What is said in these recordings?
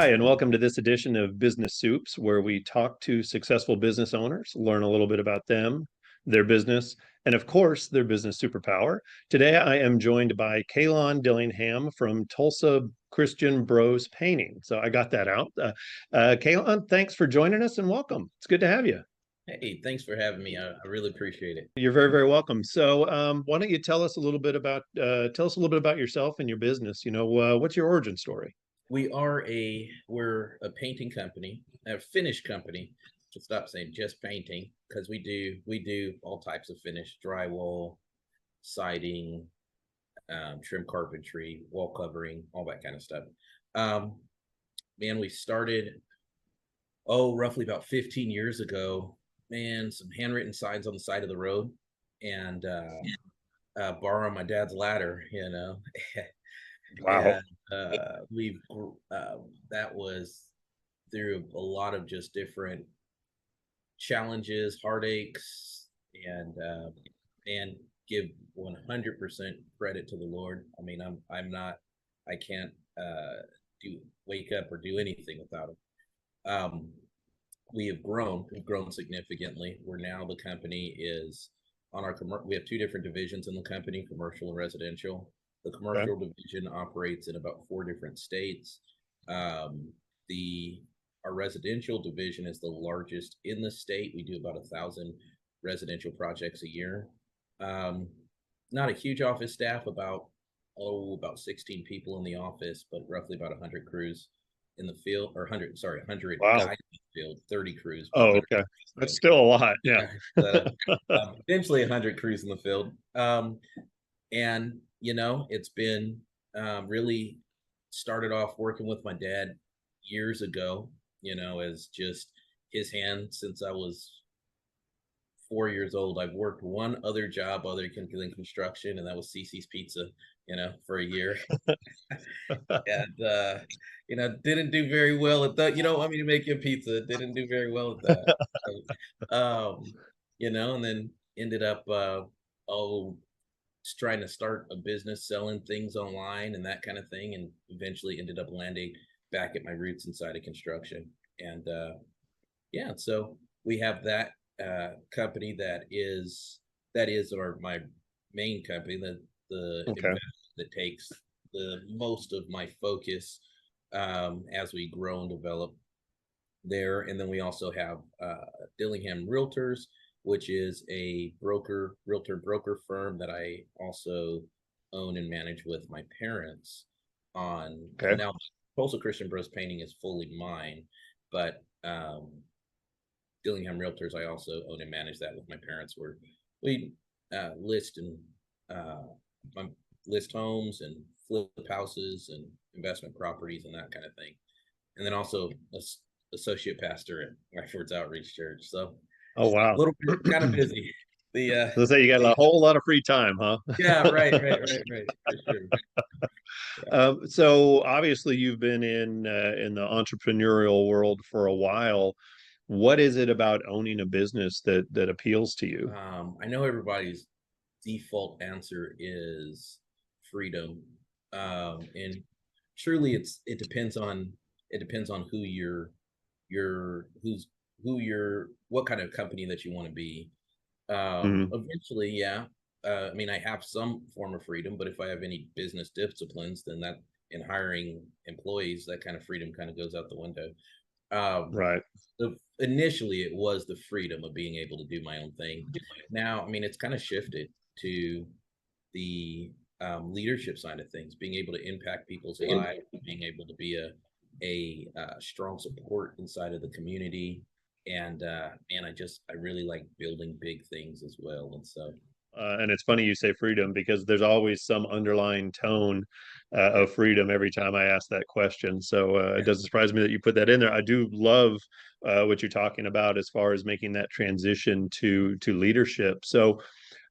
Hi, and welcome to this edition of Business Supes, where we talk to successful business owners, learn a little bit about them, their business, and of course, their business superpower. Today, I am joined by Kalon Dillingham from Tulsa Christian Bros Painting. So I got that out. Kalon, thanks for joining us and welcome. It's good to have you. Hey, thanks for having me. I really appreciate it. You're very, very welcome. So, why don't you tell us a little bit about yourself and your business? What's your origin story? We're a painting company, a finish company. To stop saying just painting, because we do all types of finish: drywall, siding, trim carpentry, wall covering, all that kind of stuff. Um, Man, we started roughly about 15 years ago. Man, some handwritten signs on the side of the road, and borrowing my dad's ladder, Wow. and we've that was through a lot of just different challenges, heartaches, and give 100% credit to the Lord. I mean, I can't do wake up or do anything without him. um we've grown significantly. We're now, the company is on our we have two different divisions in the company: commercial and residential. The Okay. commercial division operates in about 4 different states. The Our residential division is the largest in the state. We do about 1,000 residential projects a year. um, Not a huge office staff, about 16 people in the office, but roughly about 100 crews in the field, or 100 Wow. guys in the field, 30 crews, but Oh, 100 okay. in That's the still a lot. Yeah. field. Potentially 100 crews in the field. And it's been really started off working with my dad years ago, as just his hand since I was 4 years old. I've worked one other job other than construction, and that was CC's Pizza, for a year. And didn't do very well at that. You don't want me to make you a pizza. Didn't do very well at that. So, and then ended up oh just trying to start a business selling things online and that kind of thing, and eventually ended up landing back at my roots inside of construction. And yeah, so we have that company that is my main company, the Okay. investment that takes the most of my focus as we grow and develop there. And then we also have Dillingham Realtors, which is a realtor broker firm that I also own and manage with my parents. On Okay. Now, Tulsa Christian Bros Painting is fully mine, but Dillingham Realtors, I also own and manage that with my parents, where we list and uh, list homes and flip houses and investment properties and that kind of thing. And then also associate pastor at Lifewords Outreach Church. So Oh, a wow. little bit kind of busy. Let's say you got a whole lot of free time, huh? Yeah, right, for sure. Yeah. So obviously you've been in the entrepreneurial world for a while. What is it about owning a business that appeals to you? I know everybody's default answer is freedom, and truly, it depends on who's who you're what kind of company that you want to be. Mhm. Eventually, yeah. I mean, I have some form of freedom, but if I have any business disciplines, then that in hiring employees, that kind of freedom kind of goes out the window. Um, Right. Initially, it was the freedom of being able to do my own thing. Now, I mean, it's kind of shifted to the leadership side of things, being able to impact people's lives, being able to be a strong support inside of the community. And man, I really like building big things as well. And so, And it's funny you say freedom because there's always some underlying tone of freedom every time I ask that question. So it yeah. doesn't surprise me that you put that in there. I do love what you're talking about as far as making that transition to leadership. So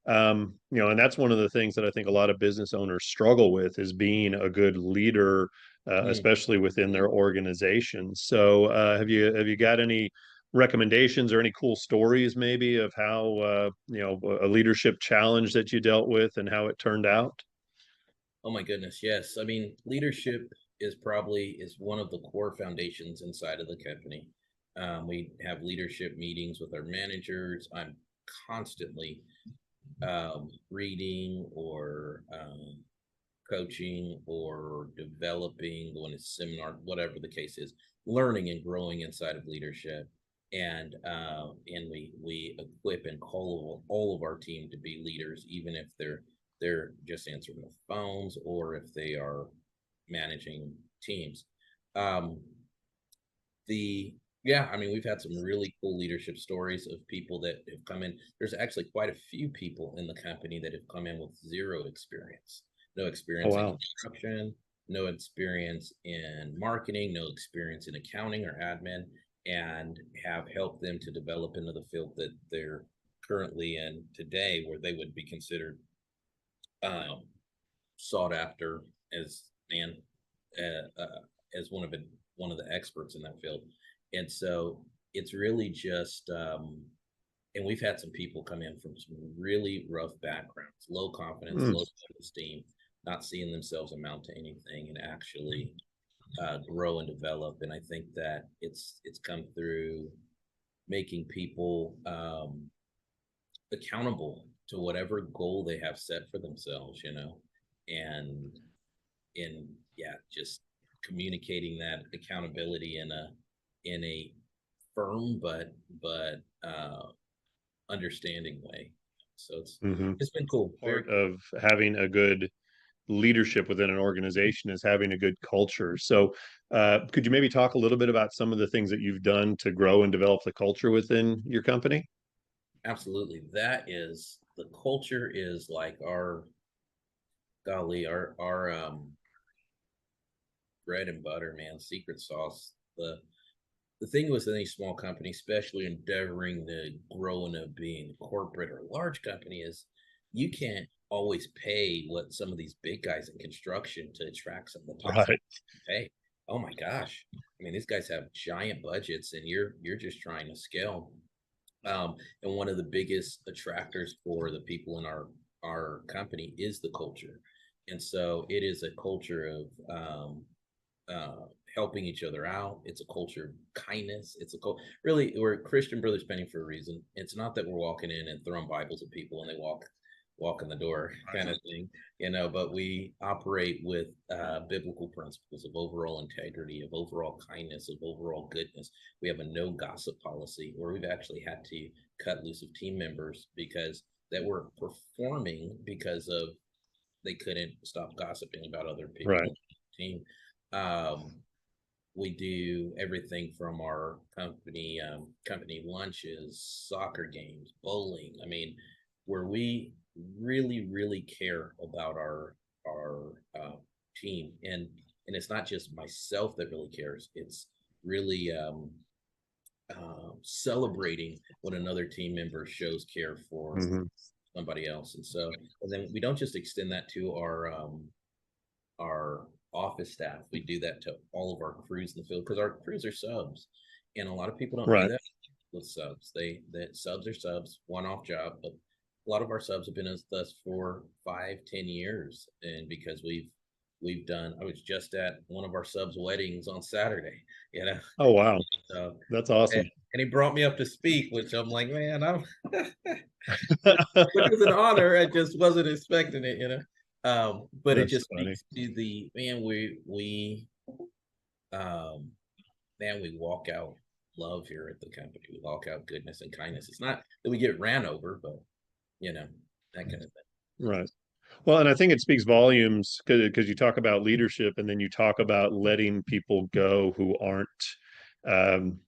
and that's one of the things that I think a lot of business owners struggle with is being a good leader, Mm. especially within their organization. So, have you got any recommendations or any cool stories maybe of how a leadership challenge that you dealt with and how it turned out? Oh my goodness, yes. I mean, leadership is one of the core foundations inside of the company. We have leadership meetings with our managers. I'm constantly reading or coaching or developing, going to seminar, whatever the case is, learning and growing inside of leadership. And we equip and call all of our team to be leaders, even if they're just answering the phones or if they are managing teams. The Yeah, I mean, we've had some really cool leadership stories of people that have come in. There's actually quite a few people in the company that have come in with zero experience, no Oh, experience in wow. construction, no experience in marketing, no experience in accounting or admin, and have helped them to develop into the field that they're currently in today, where they would be considered um, sought after as and as one of the experts in that field. And so it's really just and we've had some people come in from some really rough backgrounds, low confidence, Mm, low self-esteem, not seeing themselves amount to anything, and actually grow and develop. And I think that it's come through making people accountable to whatever goal they have set for themselves, and in yeah, just communicating that accountability in a firm but understanding way. So hmm. it's been cool, very Part cool. of having a good leadership within an organization is having a good culture. So, could you maybe talk a little bit about some of the things that you've done to grow and develop the culture within your company? Absolutely, that is the culture is like our golly, our bread and butter, man, secret sauce. The thing with any small company, especially endeavoring to grow into being corporate or large company, is you can't always pay what some of these big guys in construction to attract some of the top Right. pay. Oh my gosh. I mean, these guys have giant budgets and you're just trying to scale. And one of the biggest attractors for the people in our company is the culture. And so it is a culture of uh, helping each other out. It's a culture of kindness. Really, we're Christian Brothers Painting for a reason. It's not that we're walking in and throwing Bibles at people and they walk in the door kind of thing, but we operate with biblical principles of overall integrity, of overall kindness, of overall goodness. We have a no gossip policy where we've actually had to cut loose of team members because that were performing because of they couldn't stop gossiping about other people Right. on the team. Um, we do everything from our company lunches, soccer games, bowling. I mean, where we really care about our team, and it's not just myself that really cares. It's really celebrating when another team member shows care for Hmm. somebody else, and then we don't just extend that to our office staff. We do that to all of our crews in the field because our crews are subs, and a lot of people don't do Right. that with subs. That subs are subs, one-off job, but a lot of our subs have been with us for 5, 10 years, and because we've done. I was just at one of our subs' weddings on Saturday, Oh, wow. so That's and awesome. he brought me up to speak, which I'm like, man, I'm which was an honor. I just wasn't expecting it. But it That's just funny. speaks to the man. Um, we walk out love here at the company. We walk out goodness and kindness. It's not that we get ran over, but you know that kind of thing. Right. Well, and I think it speaks volumes because you talk about leadership and then you talk about letting people go who aren't um,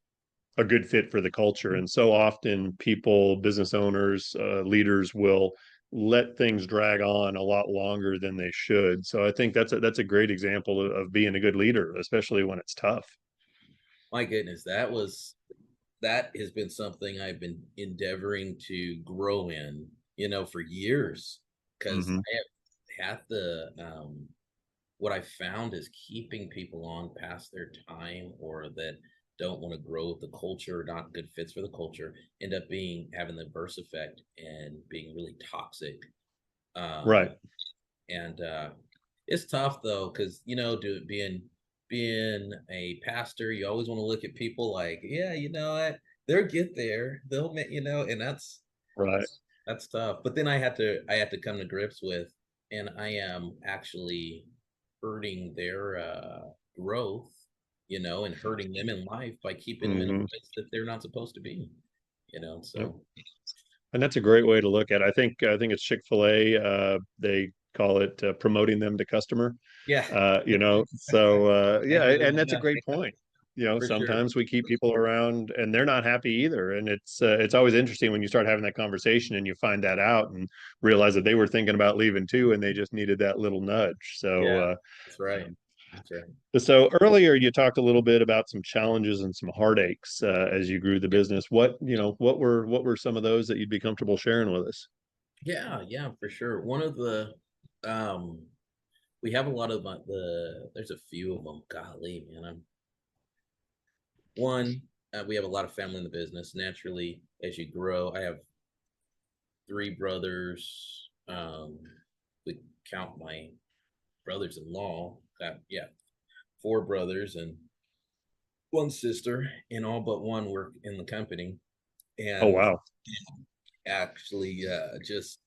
a good fit for the culture. And so often people, business owners, leaders will let things drag on a lot longer than they should. So I think that's a great example of being a good leader, especially when it's tough. My goodness, that has been something I've been endeavoring to grow in, for years, because Hmm. I have had the what I found is keeping people on past their time or that don't want to grow with the culture, not good fits for the culture, end up having the adverse effect and being really toxic. Um, Right. and It's tough though, because being being a pastor, you always want to look at people like, yeah, you know what, they'll get there, they'll make, and Right. that's tough. But then I had to come to grips with, and I am actually hurting their growth, and hurting them in life by keeping them in a Hmm. place that they're not supposed to be, Yep. so And that's a great way to look at it. I think it's Chick-fil-A. They call it promoting them to customer. yeah. So I yeah, hear that and that's a enough, great point. for sure. Sometimes we keep people around and they're not happy either. And it's always interesting when you start having that conversation and you find that out and realize that they were thinking about leaving too, and they just needed that little nudge. So Yeah, that's right. That's right. so earlier you talked a little bit about some challenges and some heartaches as you grew the Yeah. business. What were some of those that you'd be comfortable sharing with us? Yeah, yeah, for sure. One of the um we have a lot of there's a few of them. Golly, man. One, we have a lot of family in the business. Naturally, as you grow, I have three brothers. We count my brothers-in-law. Yeah, four brothers and one sister, and all but one work in the company. Oh, And wow. actually, just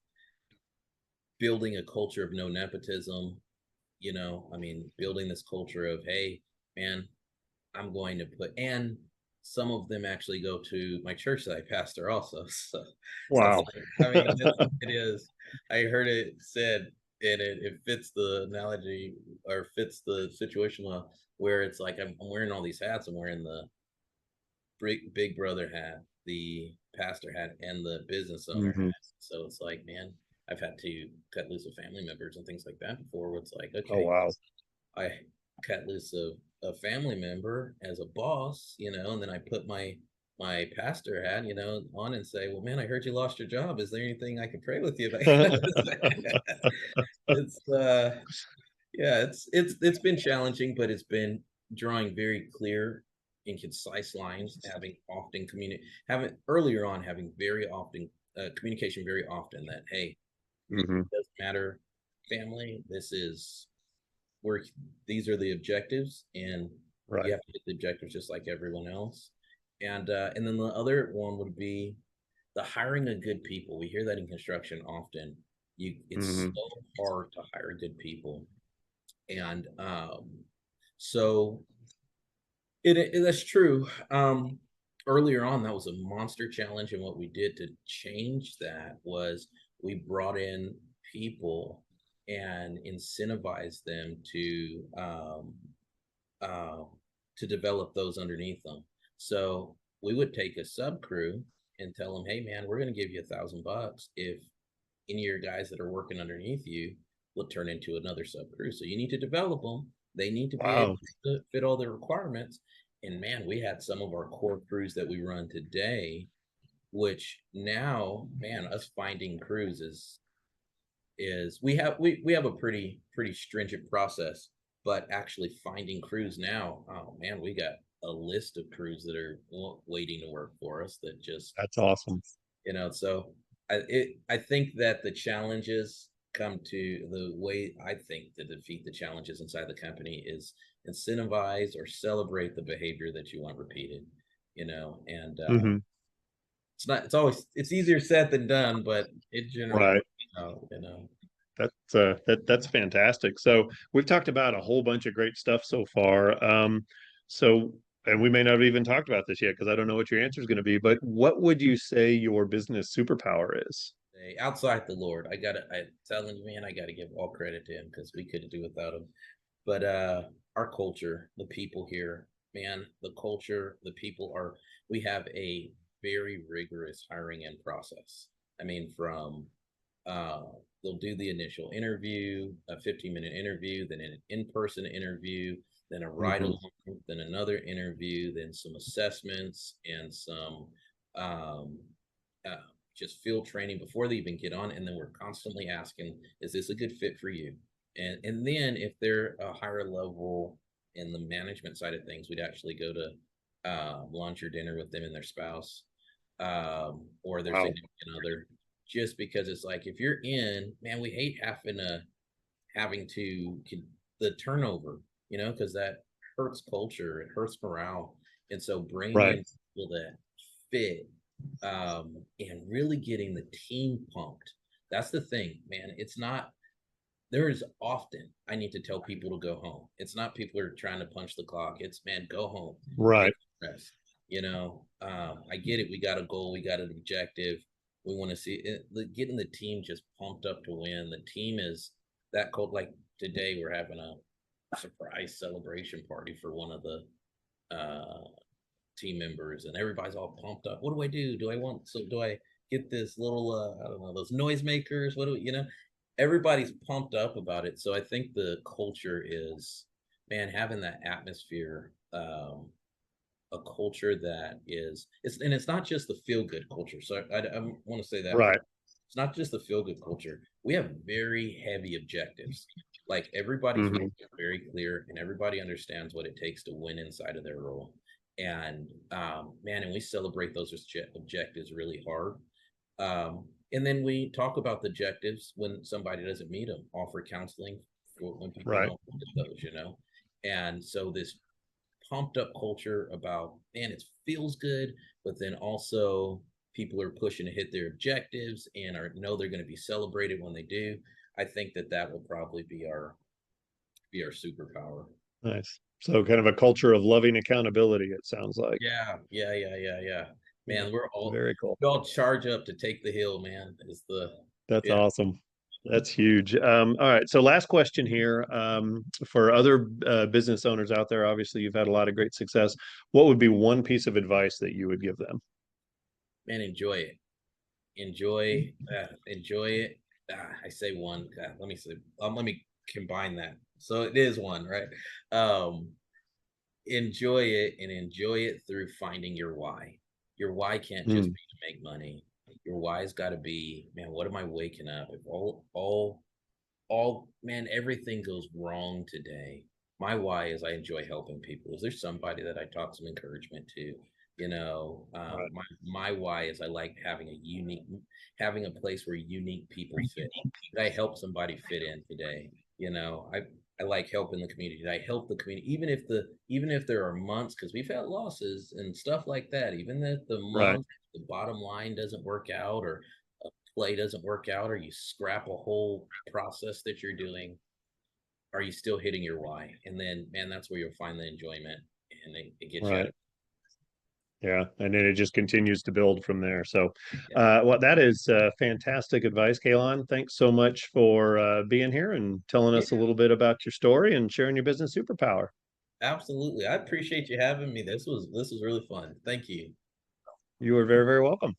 building a culture of no nepotism. I mean, building this culture of, hey, man, I'm going to put, and some of them actually go to my church that I pastor also. So it's Wow. like, I mean, it is. I heard it said, and it fits the analogy or fits the situation well, where it's like I'm wearing all these hats. I'm wearing the big brother hat, the pastor hat, and the business owner Hmm. hat. So it's like, man, I've had to cut loose of family members and things like that before. Where it's like, Oh, okay, wow. I cut loose of a family member as a boss, and then I put my pastor hat, on and say, well, man, I heard you lost your job. Is there anything I can pray with you about? It's yeah, it's been challenging, but it's been drawing very clear and concise lines, having earlier on having very often communication very often that, hey, it Hmm. doesn't matter, family, this is where these are the objectives, and you Right. have to get the objectives just like everyone else. And then the other one would be the hiring of good people. We hear that in construction often. It's Hmm. so hard to hire good people, and so that's true. Earlier on, that was a monster challenge, and what we did to change that was we brought in people and incentivized them uh, to develop those underneath them. So we would take a sub crew and tell them, "Hey, man, we're going to give you $1,000 if any of your guys that are working underneath you will turn into another sub crew. So you need to develop them. They need to be able Wow. to fit all the requirements." And man, we had some of our core crews that we run today, which now, man, us finding crews is we have a pretty stringent process, but actually finding crews now, oh man, we got a list of crews that are waiting to work for us that just, That's awesome. so I think that the challenges come to the way I think to defeat the challenges inside the company is incentivize or celebrate the behavior that you want repeated, and Hmm. it's easier said than done, but it generally Right. works out. That's fantastic. So we've talked about a whole bunch of great stuff so far. So and we may not have even talked about this yet because I don't know what your answer is going to be, but what would you say your business superpower is? Outside the Lord, I'm telling you, man, I gotta give all credit to him because we couldn't do without him. But our culture, the people here, man, the culture, the people are. We have a very rigorous hiring and process. I mean, from uh, they'll do the initial interview, a 15-minute interview, then an in-person interview, then a ride Hmm. along, then another interview, then some assessments and some um, uh, just field training before they even get on. And then we're constantly asking, is this a good fit for you? And then if they're a higher level in the management side of things, we'd actually go to lunch or dinner with them and their spouse, or their Wow. significant other, just because it's like, if you're in, man, we hate having to the turnover, because that hurts culture, it hurts morale. And so bringing Right. in people that fit, and really getting the team pumped. That's the thing, man. It's not, there is often I need to tell people to go home. It's not people are trying to punch the clock. It's, man, go home, take Right. rest. I get it. We got a goal, we got an objective. We want to see it, getting the team just pumped up to win. The team is that cold. Like today, we're having a surprise celebration party for one of the team members, and everybody's all pumped up. What do I do? Do I get this little I don't know, those noisemakers? What do everybody's pumped up about it. So I think the culture is, man, having that atmosphere, a culture that is, and it's not just the feel good culture. So I want to say that Right. it's not just the feel good culture. We have very heavy objectives. Like everybody's Hmm. very clear, and everybody understands what it takes to win inside of their role. And man, and we celebrate those objectives really hard. And then we talk about the objectives when somebody doesn't meet them, offer counseling for when people Right. don't get those. And so this pumped up culture about, man, it feels good, but then also people are pushing to hit their objectives and are know they're going to be celebrated when they do. I think that that will probably be our superpower. Nice. So kind of a culture of loving accountability, it sounds like. Yeah. Yeah. Man, Very cool. we all charge up to take the hill, man. Is the That's Yeah. awesome. That's huge. All right. So last question here. For other business owners out there, obviously you've had a lot of great success. What would be one piece of advice that you would give them? Man, enjoy it. Enjoy it. I say one. Let me combine that. So it is one, right? Um, enjoy it, and enjoy it through finding your why. Your why can't just Mm, be to make money. Your why's got to be, man, what am I waking up? If all, man, everything goes wrong today. My why is I enjoy helping people. Is there somebody that I talk some encouragement to? right. My why is I like having a place where unique people fit. Did I help somebody fit in today? I like helping the community. Did I help the community, even if there are months, because we've had losses and stuff like that. Even if the Right. month, the bottom line doesn't work out, or play doesn't work out, or you scrap a whole process that you're doing, are you still hitting your why? And then, man, that's where you'll find the enjoyment, and it gets you out Right. of. Yeah, and then it just continues to build from there. So, Yeah, well, that is fantastic advice, Kalon. Thanks so much for being here and telling us a yeah, little bit about your story and sharing your business superpower. absolutely. I appreciate you having me. This was really fun. Thank you. You are very, very welcome.